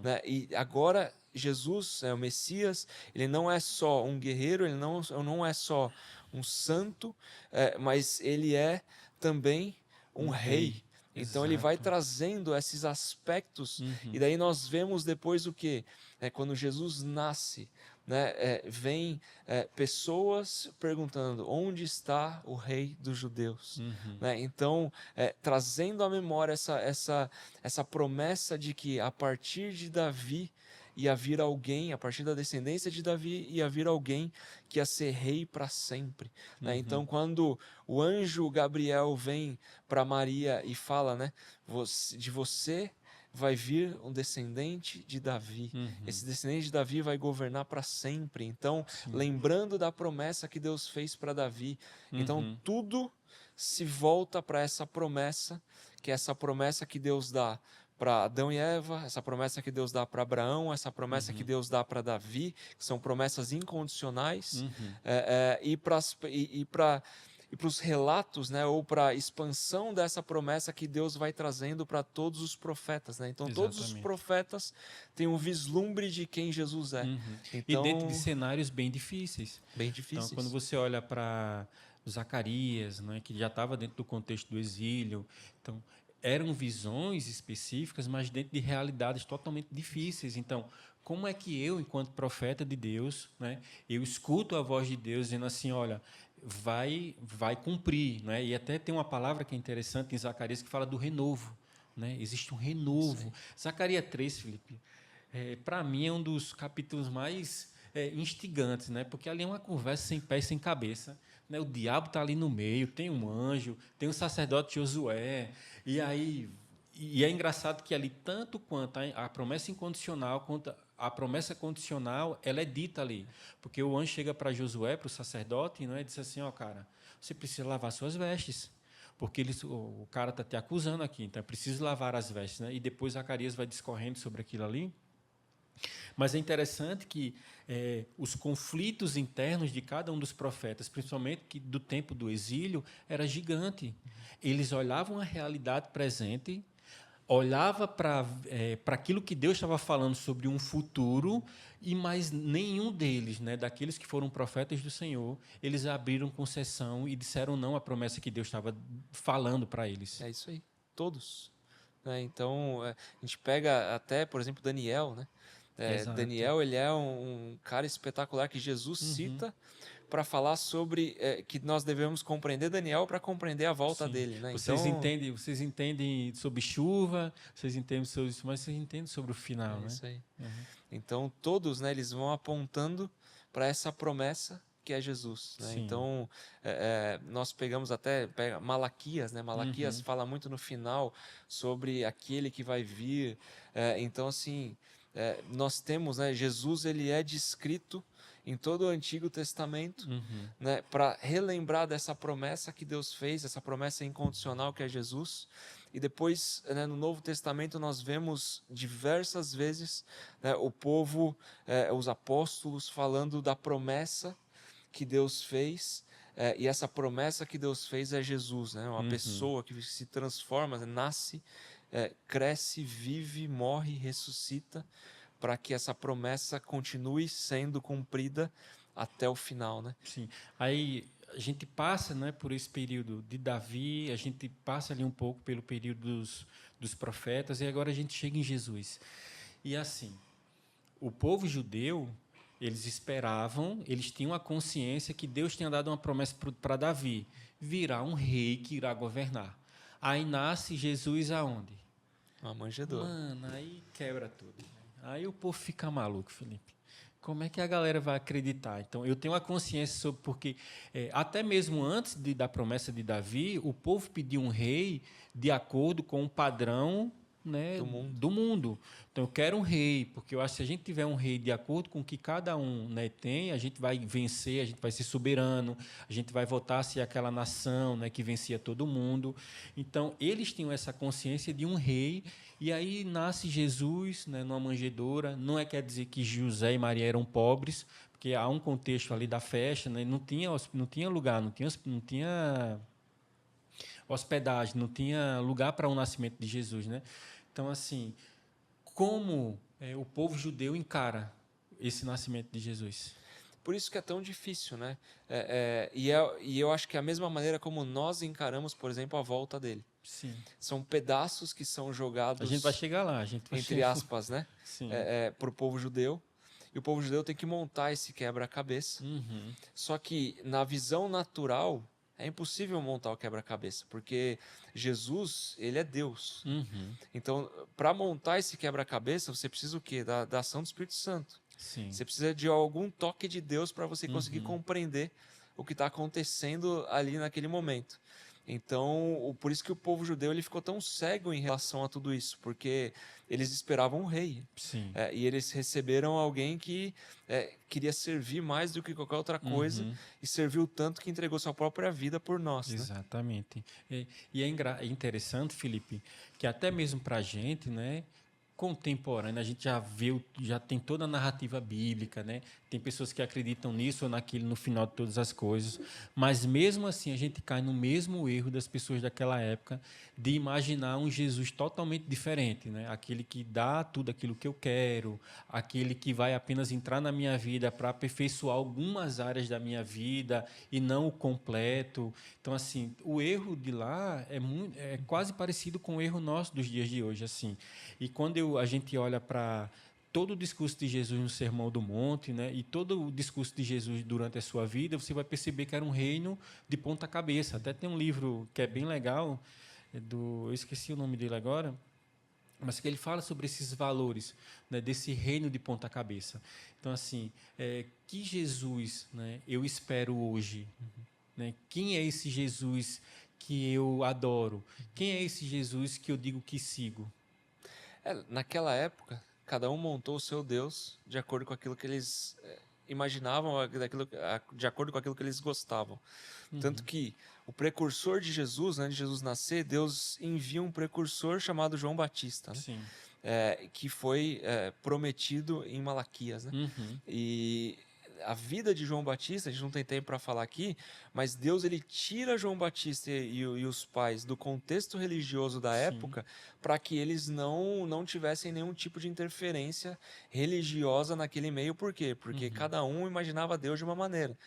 Né? E agora, Jesus, o Messias, ele não é só um guerreiro, ele não é só um santo, mas ele é também um rei. Então ele vai trazendo esses aspectos, e daí nós vemos depois o quê? Quando Jesus nasce, né, vem pessoas perguntando, onde está o rei dos judeus? Né? Então, trazendo à memória essa promessa de que a partir de Davi ia vir alguém, a partir da descendência de Davi, ia vir alguém que ia ser rei para sempre. Né? Então, quando o anjo Gabriel vem para Maria e fala, né, de você vai vir um descendente de Davi. Esse descendente de Davi vai governar para sempre. Então, lembrando da promessa que Deus fez para Davi. Então, tudo se volta para essa promessa, que é essa promessa que Deus dá para Adão e Eva, essa promessa que Deus dá para Abraão, essa promessa que Deus dá para Davi, que são promessas incondicionais, e para os relatos, né, ou para a expansão dessa promessa que Deus vai trazendo para todos os profetas. Né? Então, todos os profetas têm um vislumbre de quem Jesus é. Então, e dentro de cenários bem difíceis. Então, quando você olha para Zacarias, né, que já estava dentro do contexto do exílio, então eram visões específicas, mas dentro de realidades totalmente difíceis. Então, como é que eu, enquanto profeta de Deus, né, eu escuto a voz de Deus dizendo assim, olha, vai cumprir, né? E até tem uma palavra que é interessante em Zacarias que fala do renovo, né? Existe um renovo. Zacarias 3, Felipe, para mim é um dos capítulos mais instigantes, né? Porque ali é uma conversa sem pé e sem cabeça, né? O diabo está ali no meio, tem um anjo, tem um sacerdote Josué, e é engraçado que ali, tanto quanto a promessa incondicional, quanto a promessa condicional, ela é dita ali. Porque o anjo chega para Josué, para o sacerdote, e diz assim, cara, você precisa lavar suas vestes, porque o cara está te acusando aqui, então é preciso lavar as vestes. Né? E depois Zacarias vai discorrendo sobre aquilo ali. Mas é interessante que os conflitos internos de cada um dos profetas, principalmente do tempo do exílio, era gigante. Eles olhavam a realidade presente, olhava para aquilo que Deus estava falando sobre um futuro, e mais nenhum deles, né, daqueles que foram profetas do Senhor, eles abriram concessão e disseram não à promessa que Deus estava falando para eles. É isso aí, todos. Né? Então, a gente pega até, por exemplo, Daniel, né? Daniel, ele é um cara espetacular que Jesus cita para falar sobre que nós devemos compreender Daniel para compreender a volta dele. Né? Vocês entendem sobre chuva, vocês entendem sobre isso, mas vocês entendem sobre o final. É isso aí. Então, todos, né, eles vão apontando para essa promessa que é Jesus. Né? Então, nós pegamos Malaquias, né? Malaquias fala muito no final sobre aquele que vai vir. Então, assim, nós temos, né, Jesus, ele é descrito em todo o Antigo Testamento, né, para relembrar dessa promessa que Deus fez, essa promessa incondicional que é Jesus. E depois, né, no Novo Testamento, nós vemos diversas vezes, né, o povo, os apóstolos falando da promessa que Deus fez, e essa promessa que Deus fez é Jesus, né, uma pessoa que se transforma, nasce, cresce, vive, morre, ressuscita, para que essa promessa continue sendo cumprida até o final, né? Sim. Aí a gente passa, né, por esse período de Davi, a gente passa ali um pouco pelo período dos profetas, e agora a gente chega em Jesus. E assim, o povo judeu, eles esperavam, eles tinham a consciência que Deus tinha dado uma promessa para Davi, virá um rei que irá governar. Aí nasce Jesus aonde? Uma manjedoura. Mano, aí quebra tudo. Aí o povo fica maluco, Felipe. Como é que a galera vai acreditar? Então, eu tenho uma consciência sobre porque, até mesmo antes da promessa de Davi, o povo pediu um rei de acordo com o padrão, né, do mundo. Então, eu quero um rei, porque eu acho que se a gente tiver um rei de acordo com o que cada um, né, tem, a gente vai vencer, a gente vai ser soberano, a gente vai voltar a ser aquela nação, né, que vencia todo mundo. Então, eles tinham essa consciência de um rei, e aí nasce Jesus, né, numa manjedoura. Não quer dizer que José e Maria eram pobres, porque há um contexto ali da festa, né, não tinha lugar, não tinha hospedagem, não tinha lugar para o nascimento de Jesus, né? Então, assim, como o povo judeu encara esse nascimento de Jesus? Por isso que é tão difícil, né? E eu acho que é a mesma maneira como nós encaramos, por exemplo, a volta dele. Sim. São pedaços que são jogados... A gente vai chegar lá. Entre aspas, né? Sim. Para o povo judeu. E o povo judeu tem que montar esse quebra-cabeça. Só que, na visão natural, é impossível montar o quebra-cabeça, porque Jesus, ele é Deus. Então, para montar esse quebra-cabeça, você precisa o quê? Da ação do Espírito Santo. Sim. Você precisa de algum toque de Deus para você conseguir compreender o que está acontecendo ali naquele momento. Então, por isso que o povo judeu ele ficou tão cego em relação a tudo isso, porque eles esperavam um rei. Sim. E eles receberam alguém que queria servir mais do que qualquer outra coisa, e serviu tanto que entregou sua própria vida por nós. Exatamente. Né? E é interessante, Felipe, que até mesmo para a gente, né, contemporânea, a gente já tem toda a narrativa bíblica, né? Tem pessoas que acreditam nisso ou naquilo no final de todas as coisas, mas mesmo assim a gente cai no mesmo erro das pessoas daquela época de imaginar um Jesus totalmente diferente, né? Aquele que dá tudo aquilo que eu quero, aquele que vai apenas entrar na minha vida para aperfeiçoar algumas áreas da minha vida e não o completo. Então, assim, o erro de lá é quase parecido com o erro nosso dos dias de hoje, assim. E quando a gente olha para todo o discurso de Jesus no Sermão do Monte, né, e todo o discurso de Jesus durante a sua vida, você vai perceber que era um reino de ponta cabeça. Até tem um livro que é bem legal, eu esqueci o nome dele agora, mas que ele fala sobre esses valores, né, desse reino de ponta cabeça. Então, assim, que Jesus, né, eu espero hoje? Né? Quem é esse Jesus que eu adoro? Quem é esse Jesus que eu digo que sigo? Naquela época, cada um montou o seu Deus de acordo com aquilo que eles imaginavam, de acordo com aquilo que eles gostavam. Tanto que o precursor de Jesus, antes de Jesus nascer, Deus envia um precursor chamado João Batista, né? Sim. Que foi prometido em Malaquias, né? E a vida de João Batista, a gente não tem tempo para falar aqui, mas Deus ele tira João Batista e os pais do contexto religioso da época para que eles não tivessem nenhum tipo de interferência religiosa naquele meio. Por quê? Porque cada um imaginava Deus de uma maneira.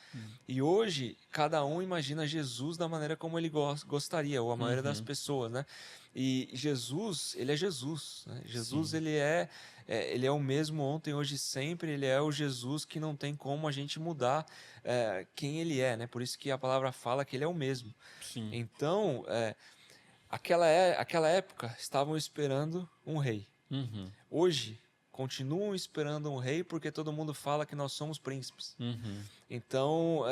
E hoje, cada um imagina Jesus da maneira como ele gostaria, ou a maioria das pessoas, né? E Jesus, ele é Jesus, né? Jesus, ele é o mesmo ontem, hoje e sempre. Ele é o Jesus que não tem como a gente mudar quem ele é, né? Por isso que a palavra fala que ele é o mesmo. Sim. Então, aquela época, estavam esperando um rei. Hoje, continuam esperando um rei porque todo mundo fala que nós somos príncipes. Então,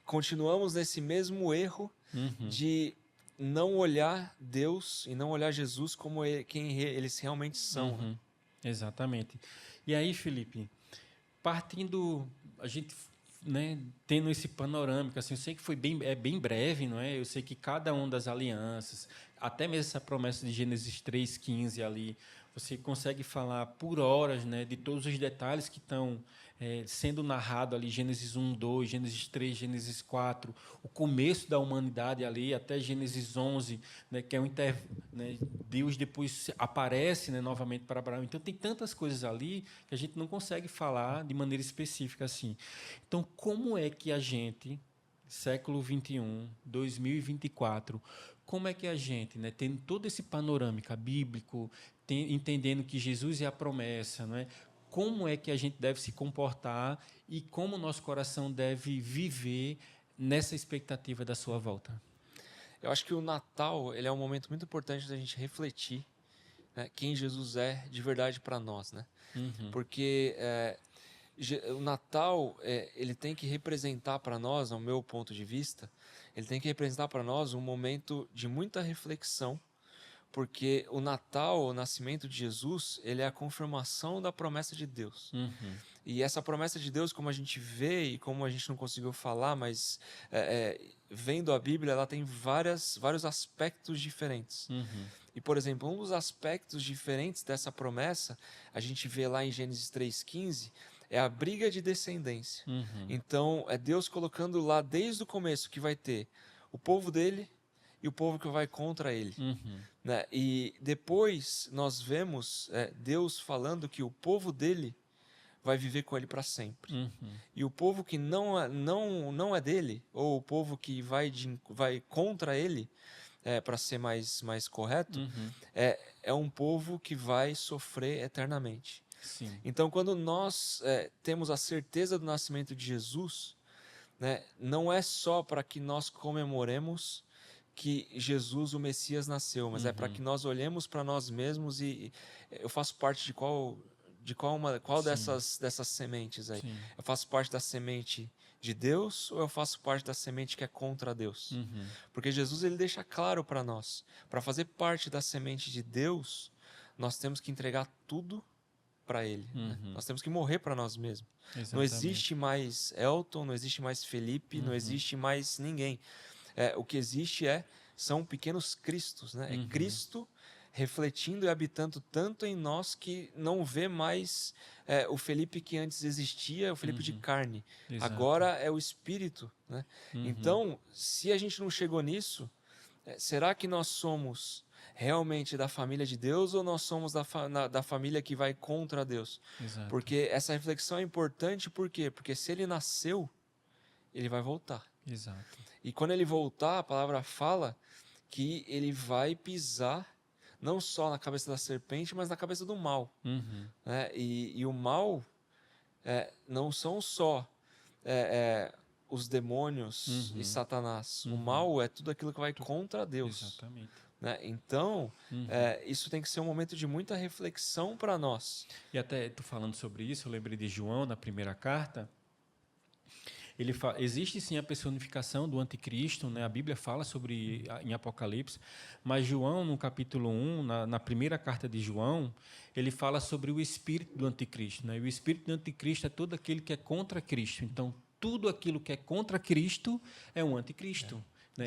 continuamos nesse mesmo erro de não olhar Deus e não olhar Jesus como quem eles realmente são. Né? Exatamente. E aí, Felipe, partindo, a gente, né, tendo esse panorâmico, assim, eu sei que foi bem breve, não é? Eu sei que cada uma das alianças, até mesmo essa promessa de Gênesis 3:15 ali, você consegue falar por horas, né, de todos os detalhes que estão sendo narrado ali, Gênesis 1:2, Gênesis 3, Gênesis 4, o começo da humanidade ali, até Gênesis 11, né, que é né, Deus depois aparece, né, novamente para Abraão. Então, tem tantas coisas ali que a gente não consegue falar de maneira específica assim. Então, como é que a gente, século 21, 2024, como é que a gente, né, tendo todo esse panorâmica bíblico, entendendo que Jesus é a promessa, não é? Como é que a gente deve se comportar e como o nosso coração deve viver nessa expectativa da sua volta? Eu acho que o Natal ele é um momento muito importante da gente refletir, né, quem Jesus é de verdade para nós, né? Porque o Natal ele tem que representar para nós, ao meu ponto de vista, ele tem que representar para nós um momento de muita reflexão, porque o Natal, o nascimento de Jesus, ele é a confirmação da promessa de Deus. E essa promessa de Deus, como a gente vê e como a gente não conseguiu falar, mas vendo a Bíblia, ela tem vários aspectos diferentes. E, por exemplo, um dos aspectos diferentes dessa promessa, a gente vê lá em Gênesis 3:15, é a briga de descendência. Então, é Deus colocando lá desde o começo que vai ter o povo dele e o povo que vai contra ele. Né? E depois nós vemos Deus falando que o povo dele vai viver com ele para sempre. E o povo que não é dele, ou o povo que vai contra ele, para ser mais correto, é um povo que vai sofrer eternamente. Sim. Então, quando nós temos a certeza do nascimento de Jesus, né, não é só para que nós comemoremos que Jesus, o Messias, nasceu, mas é para que nós olhemos para nós mesmos e eu faço parte de qual dessas sementes aí? Sim. Eu faço parte da semente de Deus ou eu faço parte da semente que é contra Deus? Porque Jesus ele deixa claro para nós, para fazer parte da semente de Deus, nós temos que entregar tudo para Ele. Né? Nós temos que morrer para nós mesmos. Exatamente. Não existe mais Elton, não existe mais Felipe, não existe mais ninguém. O que existe são pequenos Cristos, né? É Cristo refletindo e habitando tanto em nós que não vê mais o Felipe que antes existia, o Felipe de carne. Exato. Agora é o Espírito. Né? Então, se a gente não chegou nisso, será que nós somos realmente da família de Deus ou nós somos da família que vai contra Deus? Exato. Porque essa reflexão é importante, por quê? Porque se ele nasceu, ele vai voltar. Exato. E quando ele voltar, a palavra fala que ele vai pisar não só na cabeça da serpente, mas na cabeça do mal. Uhum. Né? E o mal não são só os demônios e Satanás. O mal é tudo aquilo que vai contra Deus. Exatamente. Né? Então, isso tem que ser um momento de muita reflexão para nós. E até tu falando sobre isso, eu lembrei de João na primeira carta. Existe sim a personificação do anticristo, né? A Bíblia fala sobre em Apocalipse, mas João, no capítulo 1, na primeira carta de João, ele fala sobre o espírito do anticristo. Né? E o espírito do anticristo é todo aquele que é contra Cristo. Então, tudo aquilo que é contra Cristo é um anticristo. Né?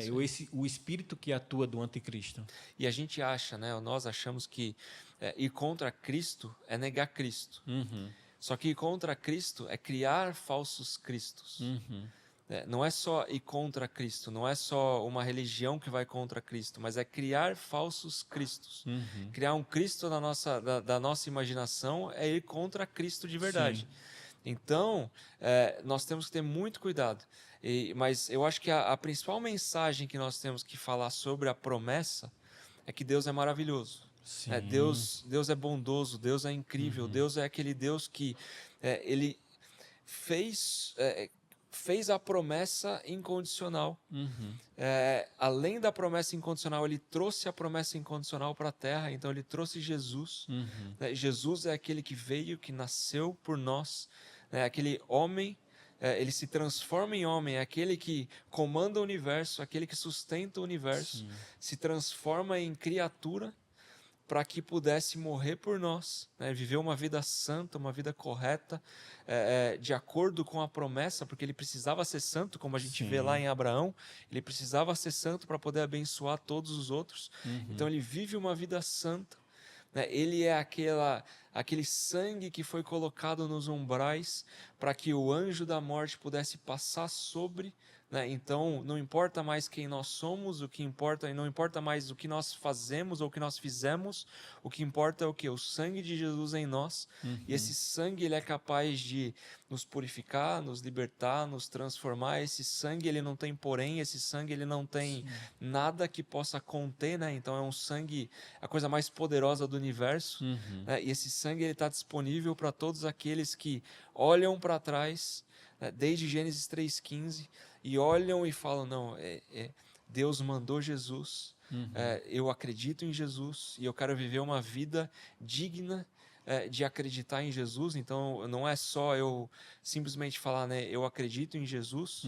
O espírito que atua do anticristo. E a gente acha, né? Nós achamos que ir contra Cristo é negar Cristo. Só que ir contra Cristo é criar falsos cristos. Não é só ir contra Cristo, não é só uma religião que vai contra Cristo, mas é criar falsos cristos. Criar um Cristo da nossa imaginação é ir contra Cristo de verdade. Sim. Então, nós temos que ter muito cuidado. Mas eu acho que a principal mensagem que nós temos que falar sobre a promessa é que Deus é maravilhoso. Deus é bondoso, Deus é incrível, Deus é aquele Deus que ele fez a promessa incondicional. Além da promessa incondicional, ele trouxe a promessa incondicional para a terra, então ele trouxe Jesus. Jesus é aquele que veio, que nasceu por nós, aquele homem. Ele se transforma em homem, é aquele que comanda o universo, aquele que sustenta o universo, se transforma em criatura, para que pudesse morrer por nós, né? Viver uma vida santa, uma vida correta, de acordo com a promessa, porque ele precisava ser santo, como a gente vê lá em Abraão, ele precisava ser santo para poder abençoar todos os outros. Então ele vive uma vida santa, né? Ele é aquele sangue que foi colocado nos umbrais para que o anjo da morte pudesse passar sobre. Né? Então, não importa mais quem nós somos, não importa mais o que nós fazemos ou o que nós fizemos, o que importa é o quê? O sangue de Jesus em nós. E esse sangue ele é capaz de nos purificar, nos libertar, nos transformar. Esse sangue ele não tem porém, esse sangue ele não tem nada que possa conter, né? Então é um sangue, a coisa mais poderosa do universo. Né? E esse sangue ele está disponível para todos aqueles que olham para trás, né? Desde Gênesis 3,15, e olham e falam, não, Deus mandou Jesus, eu acredito em Jesus e eu quero viver uma vida digna de acreditar em Jesus. Então não é só eu simplesmente falar, né, eu acredito em Jesus,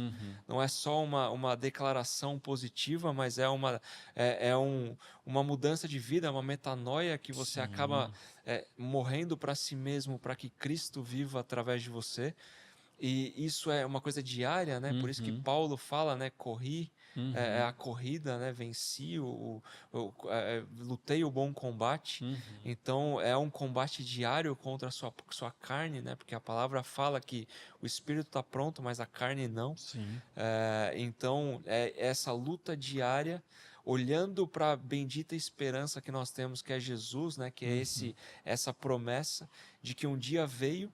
não é só uma declaração positiva, mas é uma mudança de vida, uma metanoia que você acaba morrendo para si mesmo, para que Cristo viva através de você. E isso é uma coisa diária, né? Por isso que Paulo fala, né? Corri a corrida, né? Venci, lutei o bom combate. Então, é um combate diário contra a sua carne, né? Porque a palavra fala que o espírito está pronto, mas a carne não. Então, é essa luta diária, olhando para a bendita esperança que nós temos, que é Jesus, né? Que é essa promessa de que um dia veio.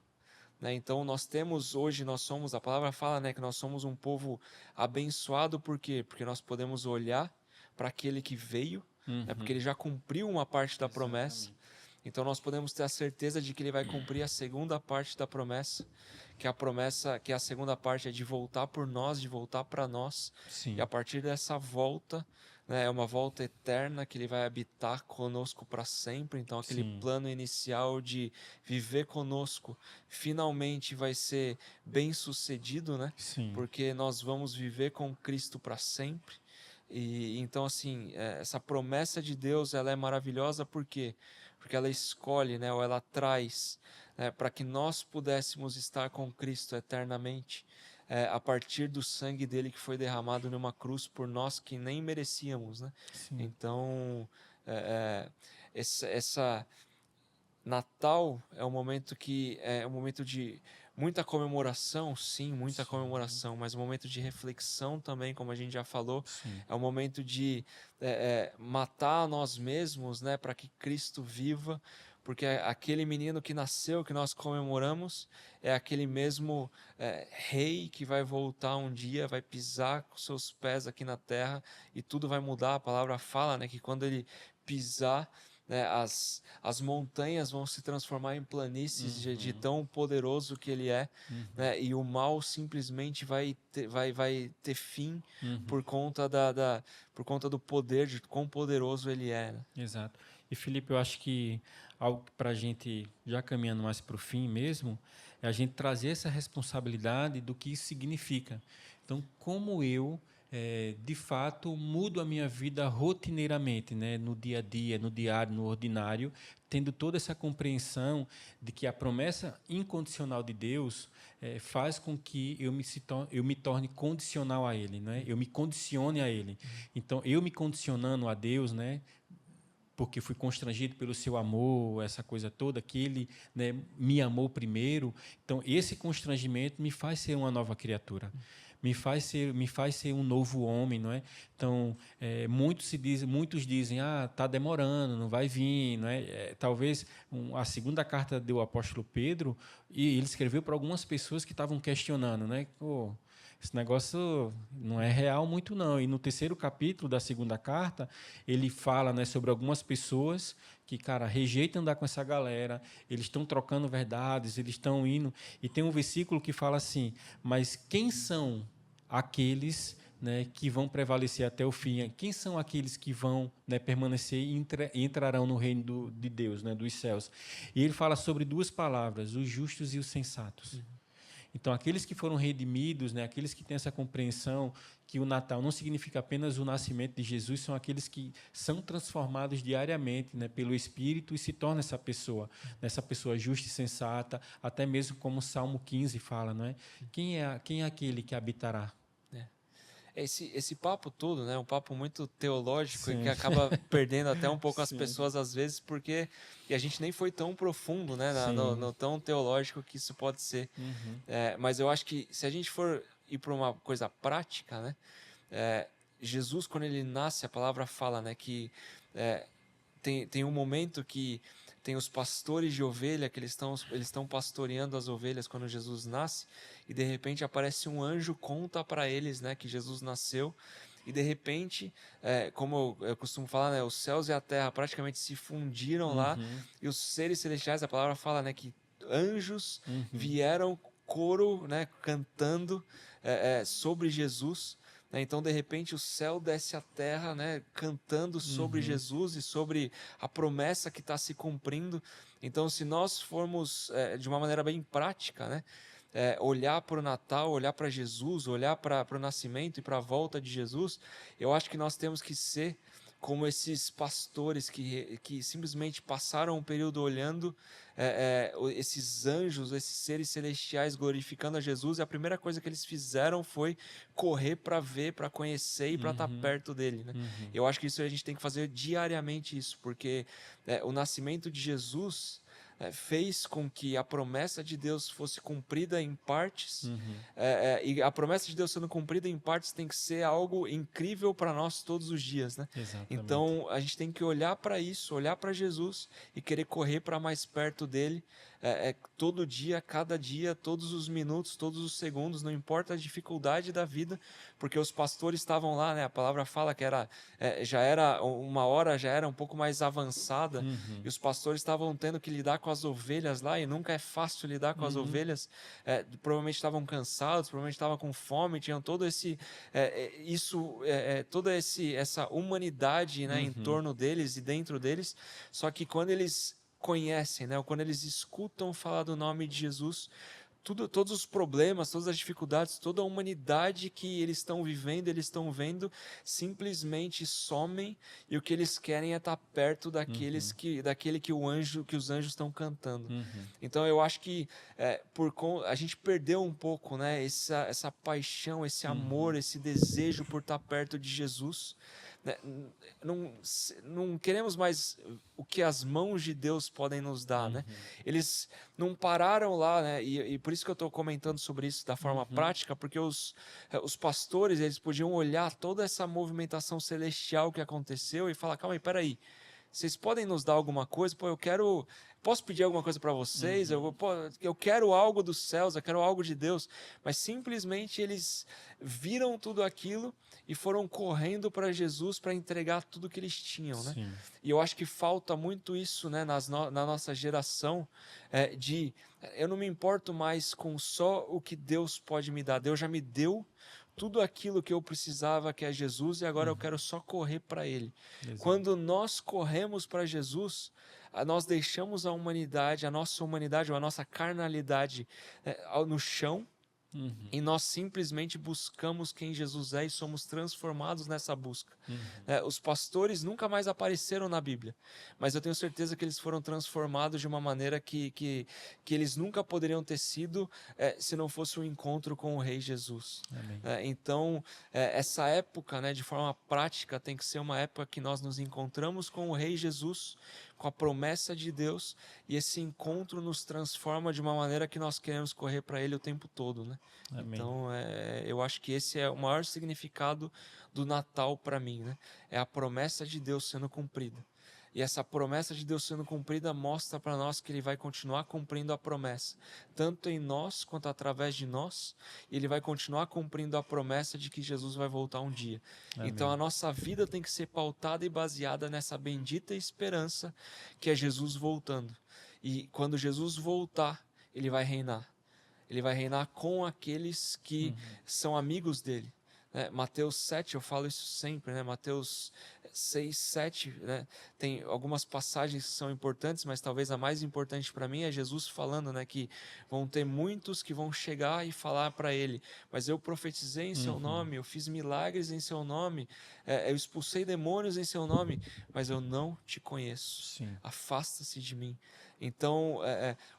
Né? Então a palavra fala, né, que nós somos um povo abençoado, por quê? Porque nós podemos olhar para aquele que veio, né, porque ele já cumpriu uma parte da promessa. Então nós podemos ter a certeza de que ele vai cumprir a segunda parte da promessa, que a segunda parte é de voltar por nós, de voltar para nós. E a partir dessa volta, né, é uma volta eterna, que ele vai habitar conosco para sempre. Então aquele plano inicial de viver conosco finalmente vai ser bem sucedido, né? Porque nós vamos viver com Cristo para sempre. E então assim, essa promessa de Deus, ela é maravilhosa, por quê? Porque ela escolhe, né, ou ela traz, para que nós pudéssemos estar com Cristo eternamente, a partir do sangue dele que foi derramado numa cruz por nós que nem merecíamos, né? Então, essa Natal é um momento de muita comemoração, muita comemoração, mas um momento de reflexão também, como a gente já falou. É um momento de matar a nós mesmos, né, para que Cristo viva, porque aquele menino que nasceu, que nós comemoramos, é aquele mesmo rei que vai voltar um dia, vai pisar com seus pés aqui na terra e tudo vai mudar. A palavra fala, né, que quando ele pisar né, as montanhas vão se transformar em planícies de tão poderoso que ele é, né, e o mal simplesmente vai ter fim por conta por conta do poder, de quão poderoso ele é. Né? Exato. E Felipe, eu acho que algo para a gente, já caminhando mais para o fim mesmo, é a gente trazer essa responsabilidade do que isso significa. Então, como eu, de fato, mudo a minha vida rotineiramente, né, no dia a dia, no diário, no ordinário, tendo toda essa compreensão de que a promessa incondicional de Deus faz com que eu me torne condicional a Ele, né? Eu me condicione a Ele. Então, eu me condicionando a Deus, né, porque fui constrangido pelo seu amor, essa coisa toda, que ele, né, me amou primeiro. Então, esse constrangimento me faz ser uma nova criatura, me faz ser um novo homem, não é? Então, muitos dizem, está demorando, não vai vir, não é? Talvez a segunda carta do apóstolo Pedro, e ele escreveu para algumas pessoas que estavam questionando, né? Esse negócio não é real muito, não. E no terceiro capítulo da segunda carta, ele fala, né, sobre algumas pessoas que, cara, rejeitam andar com essa galera, eles estão trocando verdades, eles estão indo. E tem um versículo que fala assim, mas quem são aqueles, né, que vão prevalecer até o fim? Quem são aqueles que vão, né, permanecer e entrarão no reino de Deus, né, dos céus? E ele fala sobre duas palavras, os justos e os sensatos. Então, aqueles que foram redimidos, né, aqueles que têm essa compreensão que o Natal não significa apenas o nascimento de Jesus, são aqueles que são transformados diariamente, né, pelo Espírito e se tornam essa pessoa justa e sensata, até mesmo como o Salmo 15 fala, não é? Quem é aquele que habitará? Esse papo todo, né, um papo muito teológico. Sim. E que acaba perdendo até um pouco as Sim. pessoas às vezes, porque e a gente nem foi tão profundo, né, no tão teológico que isso pode ser. Mas eu acho que se a gente for ir para uma coisa prática, né, Jesus, quando ele nasce, a palavra fala, né, que tem um momento que tem os pastores de ovelha, que eles estão pastoreando as ovelhas quando Jesus nasce, e de repente aparece um anjo, conta para eles, né, que Jesus nasceu, e de repente, como eu costumo falar, né, os céus e a terra praticamente se fundiram lá, e os seres celestiais, a palavra fala, né, que anjos vieram coro, né, cantando sobre Jesus. Então, de repente, o céu desce à terra, né, cantando sobre Jesus e sobre a promessa que está se cumprindo. Então, se nós formos, de uma maneira bem prática, né, olhar para o Natal, olhar para Jesus, olhar para o nascimento e para a volta de Jesus, eu acho que nós temos que ser como esses pastores que simplesmente passaram um período olhando esses anjos, esses seres celestiais glorificando a Jesus, e a primeira coisa que eles fizeram foi correr para ver, para conhecer e para estar perto dele. Né? Eu acho que isso a gente tem que fazer diariamente isso, porque o nascimento de Jesus fez com que a promessa de Deus fosse cumprida em partes, e a promessa de Deus sendo cumprida em partes tem que ser algo incrível para nós todos os dias, né? Então a gente tem que olhar para isso, olhar para Jesus e querer correr para mais perto dele, todo dia, cada dia, todos os minutos, todos os segundos, não importa a dificuldade da vida, porque os pastores estavam lá, né? A palavra fala que já era uma hora, já era um pouco mais avançada, e os pastores estavam tendo que lidar com as ovelhas lá, e nunca é fácil lidar com as ovelhas. Provavelmente estavam cansados, provavelmente estavam com fome, tinham todo toda essa humanidade, né, em torno deles e dentro deles. Só que quando eles conhecem, né, ou quando eles escutam falar do nome de Jesus, todos os problemas, todas as dificuldades, toda a humanidade que eles estão vivendo, eles estão vendo, simplesmente somem, e o que eles querem é estar perto daquele que os anjos estão cantando. Então eu acho que a gente perdeu um pouco, né, essa paixão, esse amor, esse desejo por estar perto de Jesus. Não queremos mais o que as mãos de Deus podem nos dar, né? Eles não pararam lá, né? E por isso que eu estou comentando sobre isso da forma prática, porque os pastores, eles podiam olhar toda essa movimentação celestial que aconteceu e falar, calma aí, peraí, vocês podem nos dar alguma coisa? Pô, posso pedir alguma coisa para vocês? Eu quero algo dos céus, eu quero algo de Deus. Mas simplesmente eles viram tudo aquilo e foram correndo para Jesus para entregar tudo que eles tinham, né? Sim. E eu acho que falta muito isso, né, na nossa geração, eu não me importo mais com só o que Deus pode me dar. Deus já me deu tudo aquilo que eu precisava, que é Jesus, e agora eu quero só correr para Ele. Exato. Quando nós corremos para Jesus, nós deixamos a nossa humanidade ou a nossa carnalidade no chão, e nós simplesmente buscamos quem Jesus é e somos transformados nessa busca. Os pastores nunca mais apareceram na Bíblia, mas eu tenho certeza que eles foram transformados de uma maneira que eles nunca poderiam ter sido se não fosse um encontro com o Rei Jesus. Então, essa época, né, de forma prática, tem que ser uma época que nós nos encontramos com o Rei Jesus, com a promessa de Deus, e esse encontro nos transforma de uma maneira que nós queremos correr para Ele o tempo todo, né? Então, eu acho que esse é o maior significado do Natal para mim, né? É a promessa de Deus sendo cumprida. E essa promessa de Deus sendo cumprida mostra para nós que Ele vai continuar cumprindo a promessa, tanto em nós quanto através de nós. E Ele vai continuar cumprindo a promessa de que Jesus vai voltar um dia. Amém. Então a nossa vida tem que ser pautada e baseada nessa bendita esperança que é Jesus voltando. E quando Jesus voltar, Ele vai reinar. Ele vai reinar com aqueles que são amigos dele. Mateus 7, eu falo isso sempre, né? Mateus 6, 7, né? Tem algumas passagens que são importantes, mas talvez a mais importante para mim é Jesus falando, né, que vão ter muitos que vão chegar e falar para ele, mas eu profetizei em seu nome, eu fiz milagres em seu nome, eu expulsei demônios em seu nome, mas eu não te conheço. Sim. Afasta-se de mim. Então,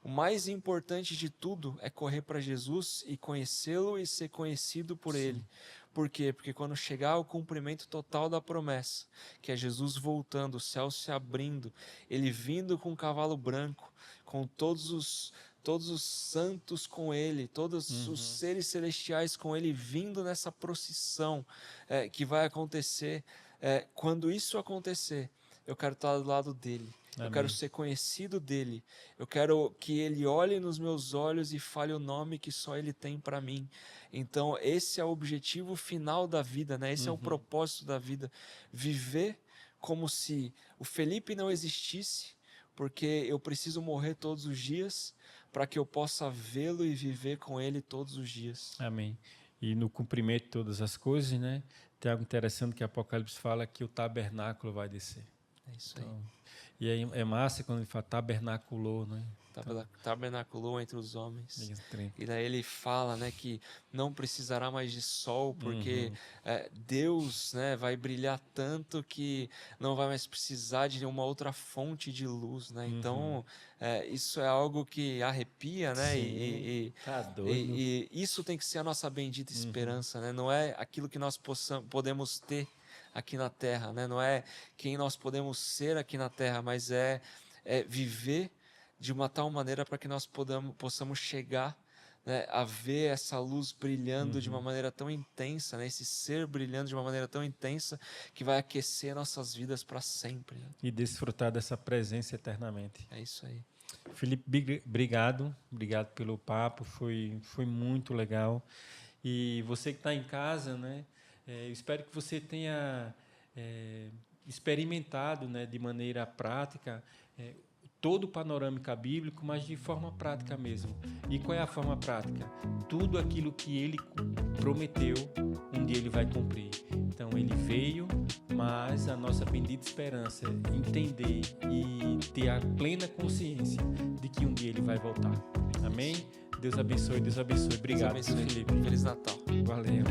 o mais importante de tudo é correr para Jesus e conhecê-lo e ser conhecido por Ele. Por quê? Porque quando chegar o cumprimento total da promessa, que é Jesus voltando, o céu se abrindo, Ele vindo com um cavalo branco, com todos os santos com Ele, todos os seres celestiais com Ele, vindo nessa procissão que vai acontecer. Quando isso acontecer, eu quero estar do lado dEle. Amém. Eu quero ser conhecido dEle. Eu quero que Ele olhe nos meus olhos e fale o nome que só Ele tem para mim. Então, esse é o objetivo final da vida, né? Esse é o propósito da vida. Viver como se o Felipe não existisse, porque eu preciso morrer todos os dias para que eu possa vê-lo e viver com Ele todos os dias. Amém. E no cumprimento de todas as coisas, né? Tem algo interessante que Apocalipse fala que o tabernáculo vai descer. É isso aí. E aí é massa quando ele fala tabernaculou, né? Tabernaculou entre os homens. E daí ele fala, né, que não precisará mais de sol, porque Deus, né, vai brilhar tanto que não vai mais precisar de nenhuma outra fonte de luz, né? Então, isso é algo que arrepia, né? Tá doido. E isso tem que ser a nossa bendita esperança, né? Não é aquilo que nós podemos ter aqui na Terra, né? Não é quem nós podemos ser aqui na Terra, mas é viver de uma tal maneira para que nós possamos chegar, né, a ver essa luz brilhando de uma maneira tão intensa, né, esse ser brilhando de uma maneira tão intensa que vai aquecer nossas vidas para sempre. Né? E desfrutar dessa presença eternamente. É isso aí. Felipe, obrigado pelo papo, foi muito legal. E você que está em casa, né, eu espero que você tenha experimentado, né, de maneira prática todo o panorâmica bíblico, mas de forma prática mesmo. E qual é a forma prática? Tudo aquilo que Ele prometeu, um dia Ele vai cumprir. Então, Ele veio, mas a nossa bendita esperança é entender e ter a plena consciência de que um dia Ele vai voltar. Amém? Deus abençoe, Deus abençoe. Obrigado, Deus abençoe. Felipe. Feliz Natal. Valeu.